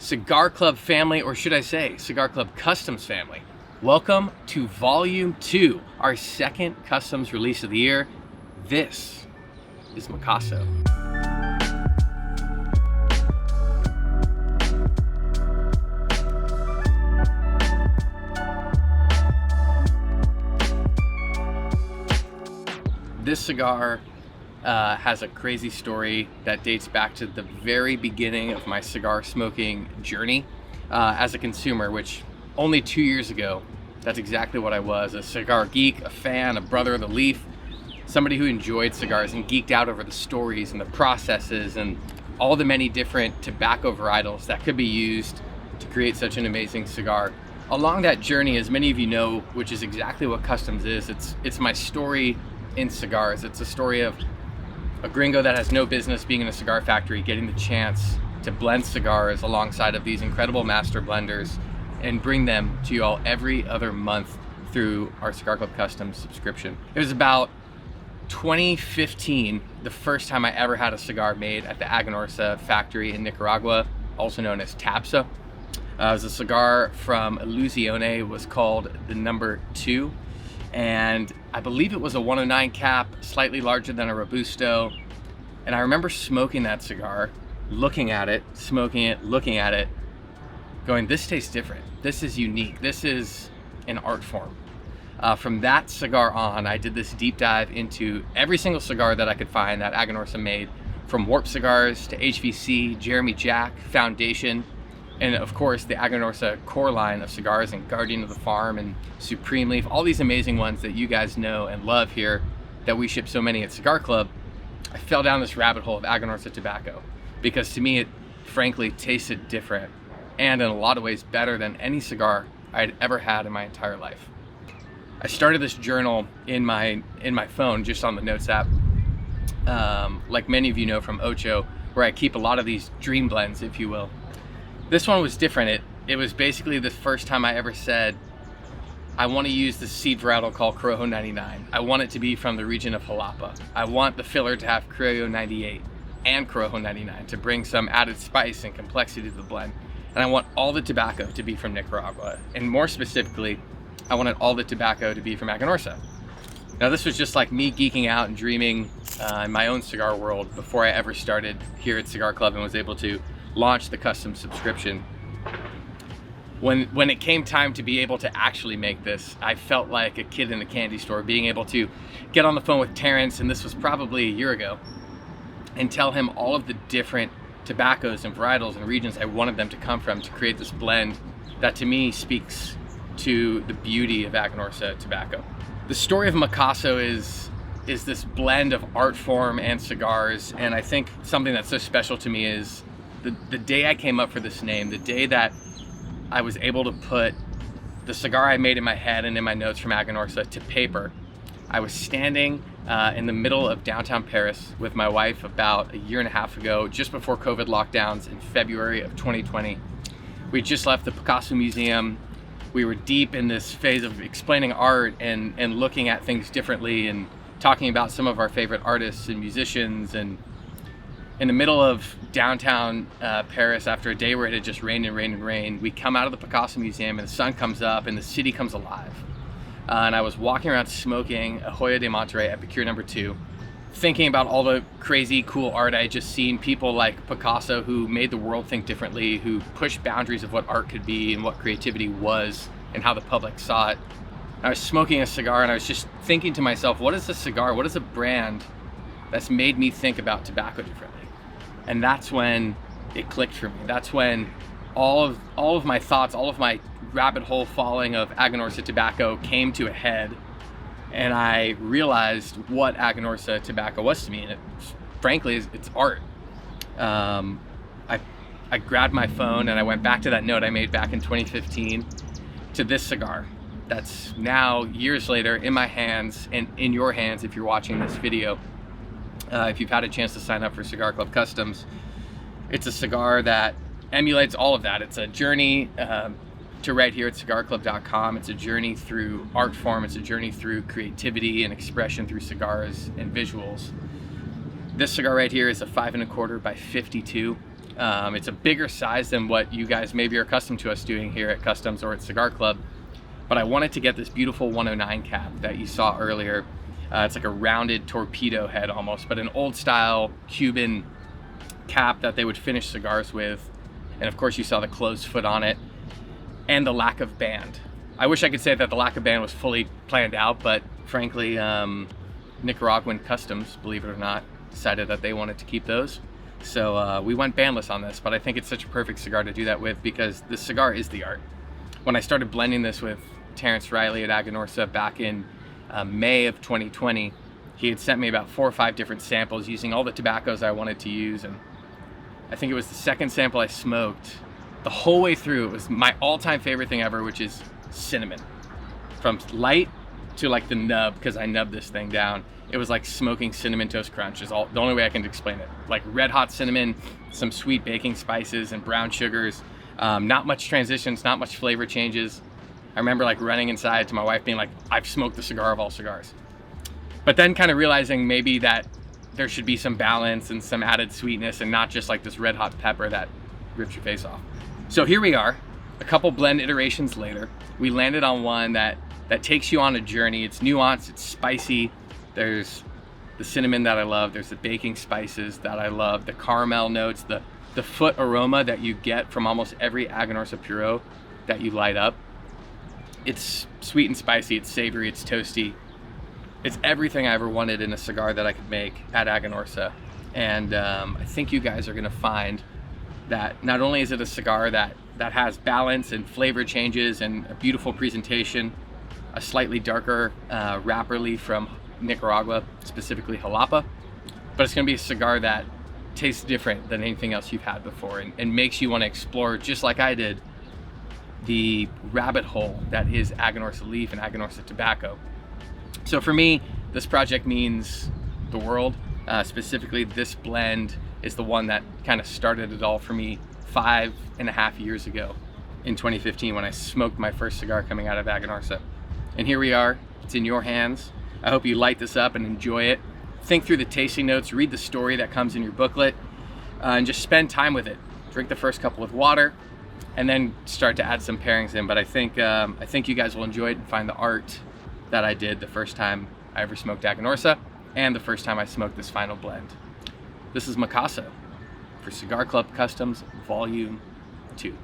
Cigar Club family, or should I say Cigar Club Customs family. Welcome to Volume 2, our second customs release of the year. This is Macasso. This cigar has a crazy story that dates back to the very beginning of my cigar smoking journey as a consumer, which only 2 years ago, that's exactly what I was. A cigar geek, a fan, a brother of the leaf, somebody who enjoyed cigars and geeked out over the stories and the processes and all the many different tobacco varietals that could be used to create such an amazing cigar. Along that journey, as many of you know, which is exactly what customs is, it's my story in cigars. It's a story of a gringo that has no business being in a cigar factory, getting the chance to blend cigars alongside of these incredible master blenders and bring them to you all every other month through our Cigar Club Customs subscription. It was about 2015, the first time I ever had a cigar made at the Aganorsa factory in Nicaragua, also known as Tabsa. It was a cigar from Ilusione. It was called the number 2. And I believe it was a 109 cap, slightly larger than a Robusto. And I remember smoking that cigar, looking at it, smoking it, looking at it, going, this tastes different. This is unique. This is an art form. From that cigar on, I did this deep dive into every single cigar that I could find that Aganorsa made, from Warp Cigars to HVC, Jeremy Jack, Foundation, and of course the Aganorsa core line of cigars, and Guardian of the Farm and Supreme Leaf, all these amazing ones that you guys know and love here that we ship so many at Cigar Club. I fell down this rabbit hole of Aganorsa tobacco because to me it frankly tasted different and in a lot of ways better than any cigar I'd ever had in my entire life. I started this journal in my phone, just on the Notes app, like many of you know from Ocho, where I keep a lot of these dream blends, if you will. This one was different. It was basically the first time I ever said, I want to use the seed varietal called Corojo 99. I want it to be from the region of Jalapa. I want the filler to have Criollo 98 and Corojo 99 to bring some added spice and complexity to the blend. And I want all the tobacco to be from Nicaragua. And more specifically, I wanted all the tobacco to be from Aganorsa. Now this was just like me geeking out and dreaming in my own cigar world before I ever started here at Cigar Club and was able to launch the custom subscription. When it came time to be able to actually make this, I felt like a kid in a candy store, being able to get on the phone with Terrence, and this was probably a year ago, and tell him all of the different tobaccos and varietals and regions I wanted them to come from to create this blend that to me speaks to the beauty of Aganorsa tobacco. The story of Macasso is this blend of art form and cigars, and I think something that's so special to me is the day I came up for this name, the day that I was able to put the cigar I made in my head and in my notes from Aganorsa to paper. I was standing in the middle of downtown Paris with my wife about a year and a half ago, just before COVID lockdowns in February of 2020. We just left the Picasso Museum. We were deep in this phase of explaining art and looking at things differently and talking about some of our favorite artists and musicians. And in the middle of downtown Paris, after a day where it had just rained and rained and rained, we come out of the Picasso Museum and the sun comes up and the city comes alive. And I was walking around smoking a Hoya de Monterrey Epicure number 2, thinking about all the crazy cool art I had just seen, people like Picasso who made the world think differently, who pushed boundaries of what art could be and what creativity was and how the public saw it. I was smoking a cigar and I was just thinking to myself, what is a cigar? What is a brand that's made me think about tobacco differently? And that's when it clicked for me. That's when all of my thoughts, all of my rabbit hole falling of Aganorsa tobacco came to a head, and I realized what Aganorsa tobacco was to me. And frankly, it's art. I grabbed my phone and I went back to that note I made back in 2015 to this cigar that's now, years later, in my hands and in your hands if you're watching this video. If you've had a chance to sign up for Cigar Club Customs, it's a cigar that emulates all of that. It's a journey to right here at CigarClub.com. It's a journey through art form. It's a journey through creativity and expression through cigars and visuals. This cigar right here is a 5 1/4 by 52. It's a bigger size than what you guys maybe are accustomed to us doing here at Customs or at Cigar Club. But I wanted to get this beautiful 109 cap that you saw earlier. It's like a rounded torpedo head almost, but an old style Cuban cap that they would finish cigars with. And of course you saw the closed foot on it and the lack of band. I wish I could say that the lack of band was fully planned out, but frankly, Nicaraguan Customs, believe it or not, decided that they wanted to keep those. So we went bandless on this, but I think it's such a perfect cigar to do that with because the cigar is the art. When I started blending this with Terrence Riley at Aganorsa back in May of 2020, he had sent me about 4 or 5 different samples using all the tobaccos I wanted to use, and I think it was the second sample I smoked. The whole way through, it was my all-time favorite thing ever, which is cinnamon. From light to like the nub, because I nubbed this thing down. It was like smoking Cinnamon Toast Crunch is the only way I can explain it. Like red hot cinnamon, some sweet baking spices and brown sugars. Not much transitions, not much flavor changes. I remember like running inside to my wife being like, I've smoked the cigar of all cigars. But then kind of realizing maybe that there should be some balance and some added sweetness and not just like this red hot pepper that rips your face off. So here we are, a couple blend iterations later. We landed on one that takes you on a journey. It's nuanced, it's spicy. There's the cinnamon that I love. There's the baking spices that I love. The caramel notes, the foot aroma that you get from almost every Aganorsa Puro that you light up. It's sweet and spicy, it's savory, it's toasty. It's everything I ever wanted in a cigar that I could make at Aganorsa. And I think you guys are gonna find that not only is it a cigar that has balance and flavor changes and a beautiful presentation, a slightly darker wrapper leaf from Nicaragua, specifically Jalapa, but it's gonna be a cigar that tastes different than anything else you've had before and makes you wanna explore, just like I did, the rabbit hole that is Aganorsa leaf and Aganorsa tobacco. So for me, this project means the world. Specifically, this blend is the one that kind of started it all for me 5.5 years ago in 2015 when I smoked my first cigar coming out of Aganorsa. And here we are, it's in your hands. I hope you light this up and enjoy it. Think through the tasting notes, read the story that comes in your booklet, and just spend time with it. Drink the first couple with water, and then start to add some pairings in. But I think you guys will enjoy it and find the art that I did the first time I ever smoked Aganorsa and the first time I smoked this final blend. This is Macasso for Cigar Club Customs Volume 2.